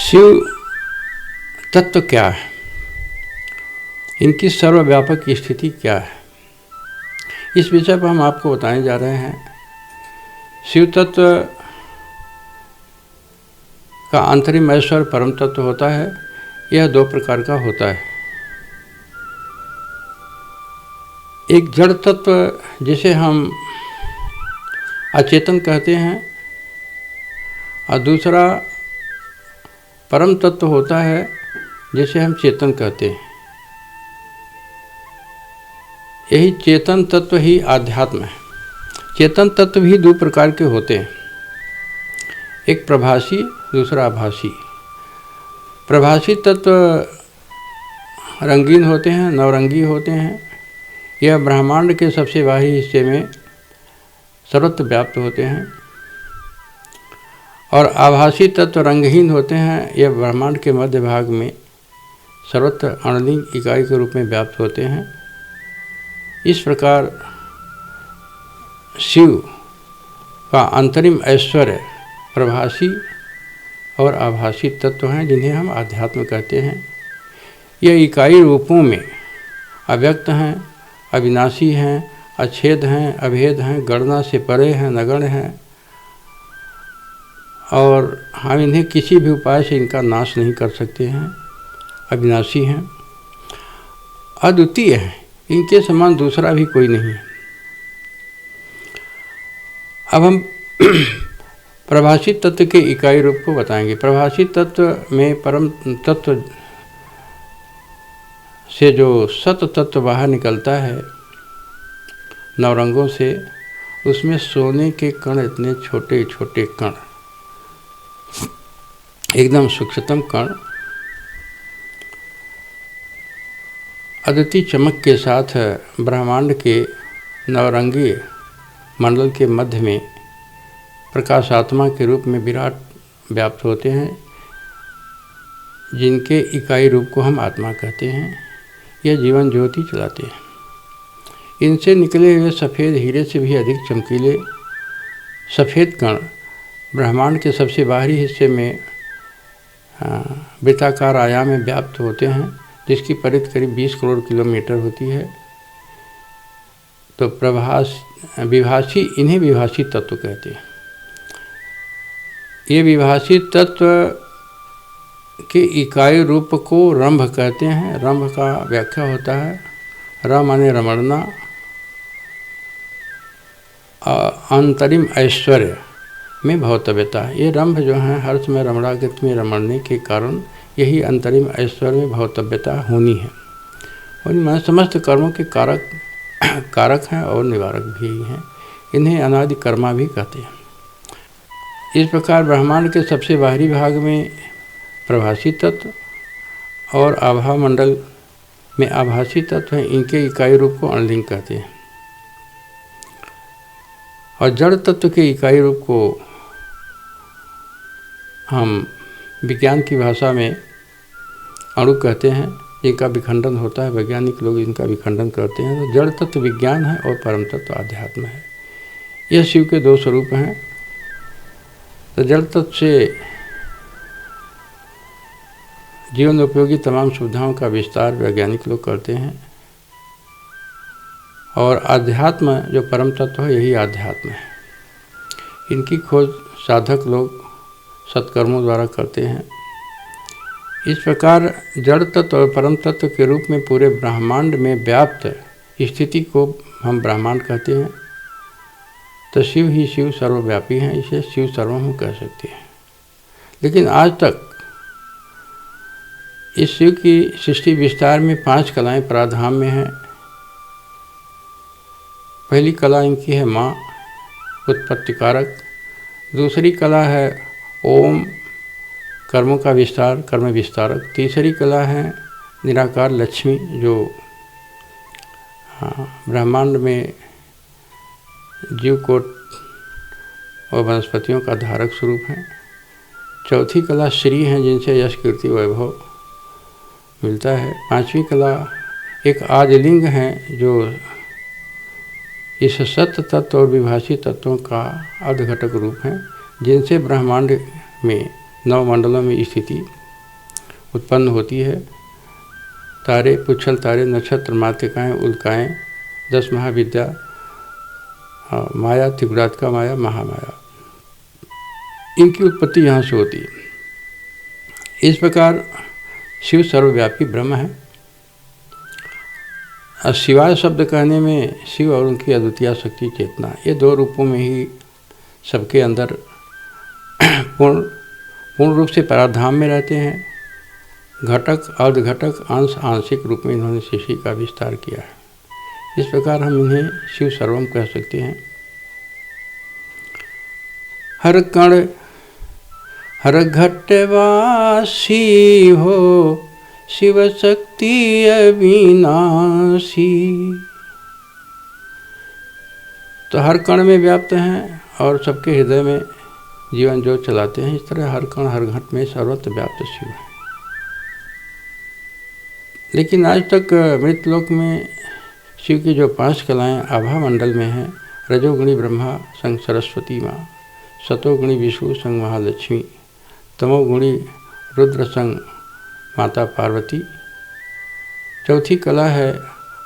शिव तत्व क्या है, इनकी सर्वव्यापक स्थिति क्या है, इस विषय पर हम आपको बताने जा रहे हैं। शिव तत्व का अंतरिम ऐश्वर्य परम तत्व होता है। यह दो प्रकार का होता है। एक जड़ तत्व जिसे हम अचेतन कहते हैं और दूसरा परम तत्व होता है जिसे हम चेतन कहते हैं। यही चेतन तत्व ही आध्यात्म है। चेतन तत्व भी दो प्रकार के होते हैं, एक प्रभासी, दूसरा आभासी। प्रभासी तत्व रंगीन होते हैं, नवरंगी होते हैं। यह ब्रह्मांड के सबसे बाहरी हिस्से में सर्वत्र व्याप्त होते हैं। और आभासी तत्व रंगहीन होते हैं। यह ब्रह्मांड के मध्य भाग में सर्वत्र अणुलिंग इकाई के रूप में व्याप्त होते हैं। इस प्रकार शिव का अंतरिम ऐश्वर्य प्रभासी और आभासी तत्व हैं, जिन्हें हम आध्यात्म कहते हैं। यह इकाई रूपों में अव्यक्त हैं, अविनाशी हैं, अछेद हैं, अभेद हैं, गणना से परे हैं, नगण्य हैं और हम इन्हें किसी भी उपाय से इनका नाश नहीं कर सकते हैं। अविनाशी हैं, अद्वितीय हैं, इनके समान दूसरा भी कोई नहीं है। अब हम प्रभासी तत्व के इकाई रूप को बताएंगे। प्रभासी तत्व में परम तत्व से जो सत तत्व बाहर निकलता है नवरंगों से, उसमें सोने के कण, इतने छोटे छोटे कण, एकदम सूक्ष्मतम कण, अद्वितीय चमक के साथ ब्रह्मांड के नवरंगी मंडल के मध्य में प्रकाशात्मा के रूप में विराट व्याप्त होते हैं, जिनके इकाई रूप को हम आत्मा कहते हैं। यह जीवन ज्योति चलाते हैं। इनसे निकले हुए सफ़ेद हीरे से भी अधिक चमकीले सफ़ेद कण ब्रह्मांड के सबसे बाहरी हिस्से में वृत्ताकार आयाम में व्याप्त होते हैं, जिसकी परिधि करीब 20 करोड़ किलोमीटर होती है। तो विभासी, इन्हें विभासी तत्व कहते हैं। ये विभासी तत्व के इकाई रूप को रंभ कहते हैं। रंभ का व्याख्या होता है र माने रमणना, अंतरिम ऐश्वर्य में भवतव्यता। ये रंभ जो है हर समय रमणागत में रमणने के कारण यही अंतरिम ऐश्वर्य में भवतव्यता होनी है। और इन समस्त कर्मों के कारक हैं और निवारक भी हैं। इन्हें अनादि कर्मा भी कहते हैं। इस प्रकार ब्रह्मांड के सबसे बाहरी भाग में प्रभासी तत्व और आभा मंडल में आभासी तत्व हैं। इनके इकाई रूप को अणुलिंग कहते हैं। और जड़ तत्व के इकाई रूप को हम विज्ञान की भाषा में अणु कहते हैं। इनका विखंडन होता है, वैज्ञानिक लोग इनका विखंडन करते हैं। तो जड़ तत्व विज्ञान है और परम तत्व आध्यात्म है। यह शिव के दो स्वरूप हैं। तो जड़ तत्व से जीवन उपयोगी तमाम सुविधाओं का विस्तार वैज्ञानिक लोग करते हैं। और आध्यात्म जो परम तत्व है, यही आध्यात्म है। इनकी खोज साधक लोग सत्कर्मों द्वारा करते हैं। इस प्रकार जड़ तत्व और परम तत्व के रूप में पूरे ब्रह्मांड में व्याप्त स्थिति को हम ब्रह्मांड कहते हैं। तो शिव ही शिव सर्वव्यापी हैं, इसे शिव सर्वम हम कह सकते हैं। लेकिन आज तक इस शिव की सृष्टि विस्तार में 5 कलाएं प्राधाम में हैं। पहली कला इनकी है माँ, उत्पत्ति कारक। दूसरी कला है ओम, कर्मों का विस्तार, कर्म विस्तारक। तीसरी कला है निराकार लक्ष्मी, जो ब्रह्मांड में जीव कोट और वनस्पतियों का धारक स्वरूप है। चौथी कला श्री हैं, जिनसे यश कीर्ति वैभव मिलता है। पांचवी कला एक आदिलिंग हैं, जो इस सत्य तत्व और विभासी तत्वों का अर्धघटक रूप हैं, जिनसे ब्रह्मांड में 9 मंडलों में स्थिति उत्पन्न होती है। तारे, पुच्छल तारे, नक्षत्र, मातृकाएँ, उल्काएँ, 10 महाविद्या, माया, त्रिगुणात्मिका माया, महामाया, इनकी उत्पत्ति यहाँ से होती है। इस प्रकार शिव सर्वव्यापी ब्रह्म है। शिवाय शब्द कहने में शिव और उनकी अद्वितीय शक्ति चेतना, ये 2 रूपों में ही सबके अंदर पूर्ण रूप से पराधाम में रहते हैं। घटक, अर्धघटक, अंश, आंशिक रूप में इन्होंने सृष्टि का विस्तार किया है। इस प्रकार हम इन्हें शिव सर्वम कह सकते हैं। हर कण हर घटवासी हो, शिव शक्ति अविनाशी। तो हर कण में व्याप्त हैं और सबके हृदय में जीवन जो चलाते हैं। इस तरह हर कण हर घट में सर्वत्र व्याप्त शिव है। लेकिन आज तक मृतलोक में शिव की जो 5 कलाएँ आभा मंडल में हैं, रजोगुणी ब्रह्मा संग सरस्वती माँ, सतोगुणी विष्णु संग महालक्ष्मी, तमोगुणी रुद्र संग माता पार्वती, चौथी कला है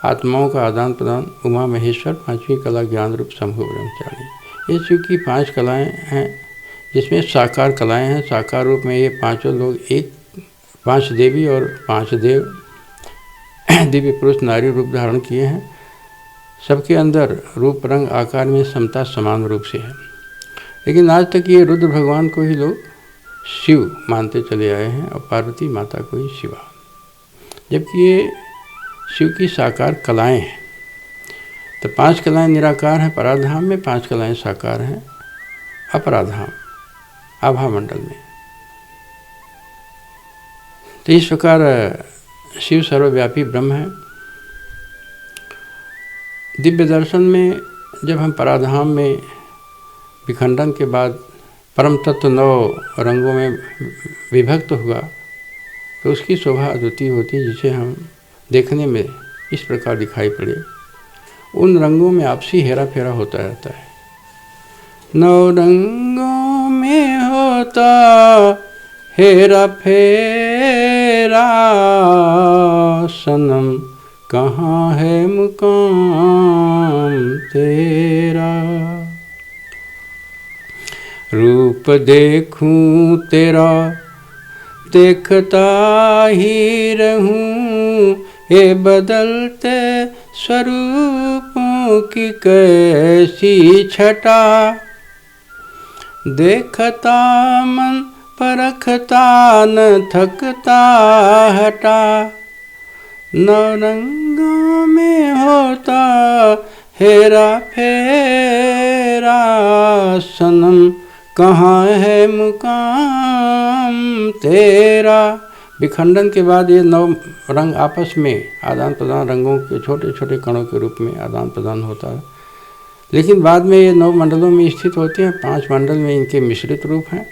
आत्माओं का आदान प्रदान उमा महेश्वर, 5वीं कला ज्ञान रूप शंभु ब्रह्मचारी। ये शिव की 5 कलाएँ हैं, जिसमें साकार कलाएँ हैं। साकार रूप में ये 5 लोग 5 देवी और 5 देव दिव्य पुरुष नारी रूप धारण किए हैं। सबके अंदर रूप रंग आकार में समता समान रूप से है। लेकिन आज तक ये रुद्र भगवान को ही लोग शिव मानते चले आए हैं और पार्वती माता को ही शिवा, जबकि ये शिव की साकार कलाएं हैं। तो 5 कलाएं निराकार हैं पराधाम में, 5 कलाएं साकार हैं अपराधाम आभा मंडल में। तो इस प्रकार शिव सर्वव्यापी ब्रह्म है। दिव्य दर्शन में जब हम पराधाम में विखंडन के बाद परम तत्व 9 रंगों में विभक्त हुआ, तो उसकी शोभा अद्वितीय होती है, जिसे हम देखने में इस प्रकार दिखाई पड़े। उन रंगों में आपसी हेरा फेरा होता रहता है। 9 रंगों में होता हेरा फेरा, सनम कहाँ है मुकाम तेरा। रूप देखूं तेरा देखता ही रहूं, हे बदलते स्वरूपों की कैसी छटा। देखता मन परखता न थकता हटा, 9 रंगों में होता हेरा फेरा, सनम कहाँ है मुकाम तेरा। विखंडन के बाद ये 9 रंग आपस में आदान प्रदान, रंगों के छोटे छोटे कणों के रूप में आदान प्रदान होता है। लेकिन बाद में ये 9 मंडलों में स्थित होते हैं। 5 मंडल में इनके मिश्रित रूप हैं,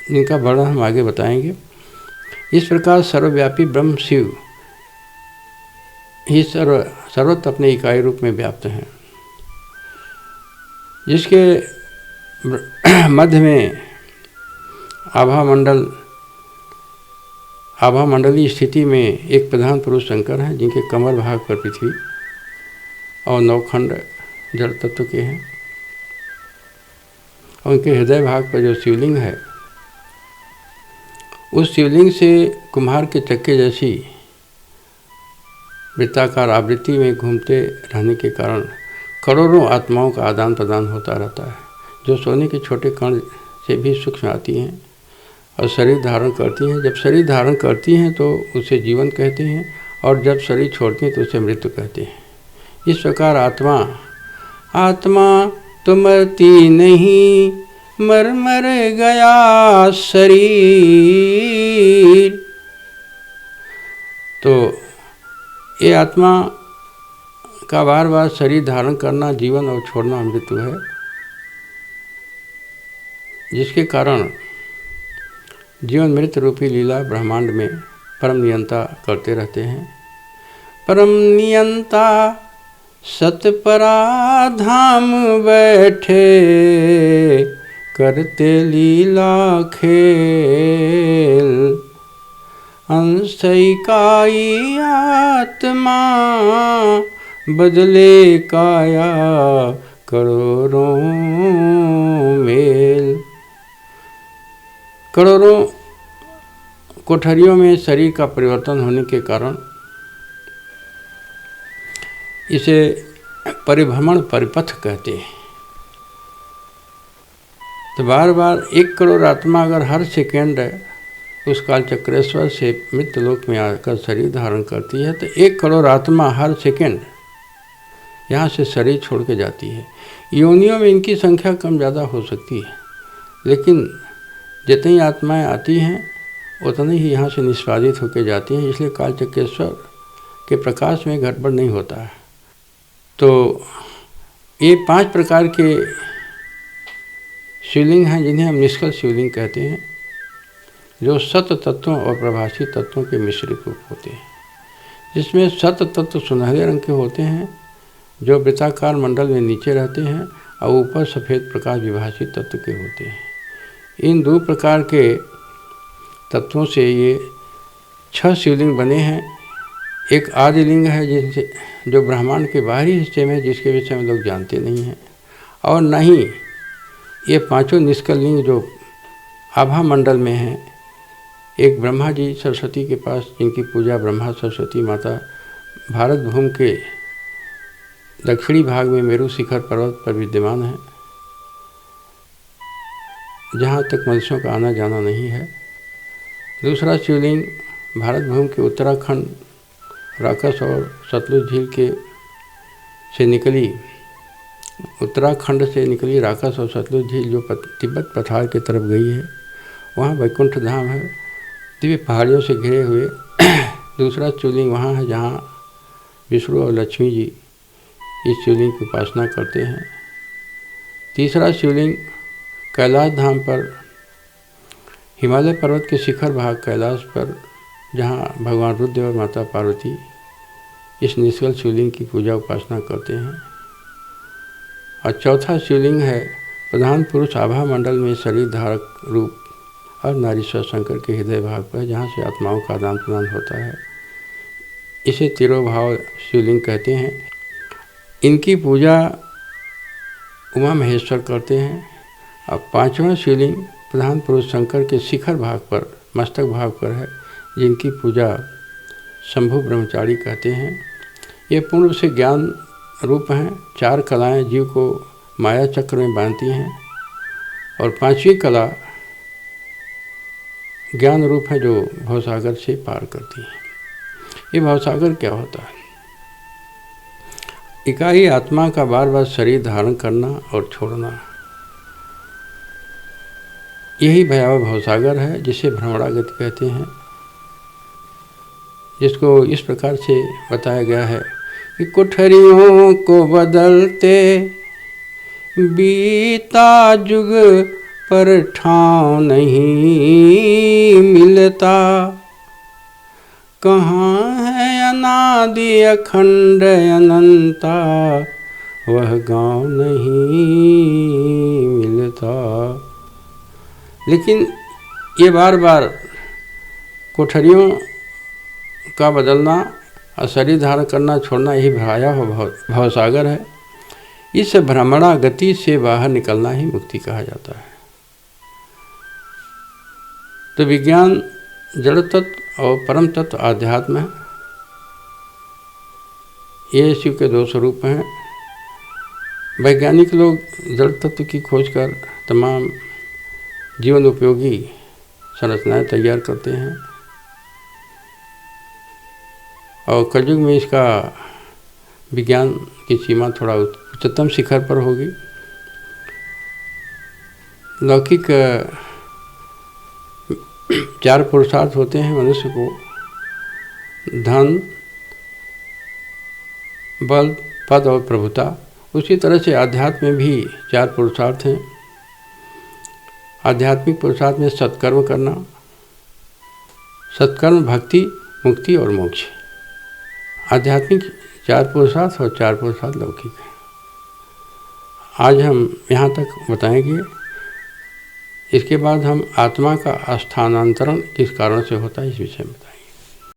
जिनका वर्णन हम आगे बताएंगे। इस प्रकार सर्वव्यापी ब्रह्म शिव ही सर्वत्र अपने इकाई रूप में व्याप्त हैं, जिसके मध्य में आभा मंडली स्थिति में एक प्रधान पुरुष शंकर हैं, जिनके कमर भाग पर पृथ्वी और 9 खंड जड़ तत्व के हैं, और उनके हृदय भाग पर जो शिवलिंग है, उस शिवलिंग से कुम्हार के चक्के जैसी वृत्ताकार आवृत्ति में घूमते रहने के कारण करोड़ों आत्माओं का आदान प्रदान होता रहता है, जो सोने के छोटे कण से भी सूक्ष्म आती हैं और शरीर धारण करती हैं। जब शरीर धारण करती हैं तो उसे जीवन कहते हैं, और जब शरीर छोड़ती हैं तो उसे मृत्यु कहते हैं। इस प्रकार आत्मा तो मरती नहीं, मर गया शरीर। तो ये आत्मा का बार बार शरीर धारण करना जीवन और छोड़ना मृत्यु है, जिसके कारण जीवन मृत्यु रूपी लीला ब्रह्मांड में परम नियंता करते रहते हैं। परम नियंता सतपराधाम बैठे, करते लीला खेल। अंशिकाई आत्मा बदले काया करोड़ों मेल। करोड़ों कोठरियों में शरीर का परिवर्तन होने के कारण इसे परिभ्रमण परिपथ कहते हैं। तो बार बार 1 करोड़ आत्मा अगर हर सेकेंड उस काल चक्रेश्वर से मृत्यु लोक में आकर शरीर धारण करती है, तो 1 करोड़ आत्मा हर सेकेंड यहाँ से शरीर छोड़ के जाती है। योनियों में इनकी संख्या कम ज़्यादा हो सकती है, लेकिन जितनी आत्माएं आती हैं उतनी ही यहाँ से निष्पादित होकर जाती हैं। इसलिए काल चक्रेश्वर के प्रकाश में गड़बड़ नहीं होता है। तो ये 5 प्रकार के शिवलिंग हैं जिन्हें हम निष्कल शिवलिंग कहते हैं, जो सत तत्वों और प्रभासी तत्वों के मिश्रित रूप होते हैं। जिसमें सत तत्व सुनहरे रंग के होते हैं, जो वृत्ताकार मंडल में नीचे रहते हैं, और ऊपर सफ़ेद प्रकाश विभासी तत्व के होते हैं। इन 2 प्रकार के तत्वों से ये 6 शिवलिंग बने हैं। एक आदिलिंग है जिनसे जो ब्रह्मांड के बाहरी हिस्से में, जिसके विषय में लोग जानते नहीं हैं, और न ही ये 5 निष्कल लिंग जो आभा मंडल में हैं। एक ब्रह्मा जी सरस्वती के पास, जिनकी पूजा ब्रह्मा सरस्वती माता भारत भूमि के दक्षिणी भाग में मेरू शिखर पर्वत पर विद्यमान है, जहाँ तक मनुष्यों का आना जाना नहीं है। दूसरा शिवलिंग भारत भूमि के उत्तराखंड राकस और सतलुज झील के से निकली, उत्तराखंड से निकली राकस और सतलुज झील जो तिब्बत पठार की तरफ गई है, वहाँ वैकुंठ धाम है, दिव्य पहाड़ियों से घिरे हुए। दूसरा शिवलिंग वहाँ है जहाँ विष्णु और लक्ष्मी जी इस शिवलिंग की उपासना करते हैं। तीसरा शिवलिंग कैलाश धाम पर, हिमालय पर्वत के शिखर भाग कैलाश पर, जहाँ भगवान रुद्र और माता पार्वती इस निष्कल शिवलिंग की पूजा उपासना करते हैं। और चौथा शिवलिंग है प्रधान पुरुष आभा मंडल में शरीर धारक रूप और नारीश्वर शंकर के हृदय भाग पर, जहाँ से आत्माओं का आदान प्रदान होता है। इसे तिरोभाव शिवलिंग कहते हैं। इनकी पूजा उमा महेश्वर करते हैं। और 5वां शिवलिंग प्रधान पुरुष शंकर के शिखर भाग पर, मस्तक भाग पर है, जिनकी पूजा शंभु ब्रह्मचारी कहते हैं। ये पूर्ण से ज्ञान रूप हैं। 4 कलाएं जीव को माया चक्र में बांधती हैं, और 5वीं कला ज्ञान रूप है, जो भवसागर से पार करती है। ये भवसागर क्या होता है? इकाई आत्मा का बार बार शरीर धारण करना और छोड़ना, यही भयावह भवसागर है, जिसे भ्रमणागति कहते हैं। जिसको इस प्रकार से बताया गया है कि कोठरियों को बदलते बीता जुग पर ठाव नहीं मिलता, कहाँ है अनादि अखंड अनंता, वह गाँव नहीं मिलता। लेकिन ये बार बार कोठरियों का बदलना और शरीर धारण करना छोड़ना, यही भयावह भवसागर है। इस भ्रमणा गति से बाहर निकलना ही मुक्ति कहा जाता है। तो विज्ञान जड़ तत्व और परम तत्व आध्यात्म है। ये शिव के 2 स्वरूप हैं। वैज्ञानिक लोग जड़ तत्व की खोज कर तमाम जीवन उपयोगी संरचनाएं तैयार करते हैं, और कलयुग में इसका विज्ञान की सीमा थोड़ा उच्चतम शिखर पर होगी। लौकिक 4 पुरुषार्थ होते हैं मनुष्य को: धन, बल, पद और प्रभुता। उसी तरह से आध्यात्म में भी 4 पुरुषार्थ हैं। आध्यात्मिक पुरुषार्थ में सत्कर्म करना, सत्कर्म, भक्ति, मुक्ति और मोक्ष। आध्यात्मिक 4 पुरुषार्थ और 4 पुरुषार्थ लौकिक है। आज हम यहाँ तक बताएंगे इसके बाद हम आत्मा का स्थानांतरण किस कारण से होता है इस विषय में बताएंगे।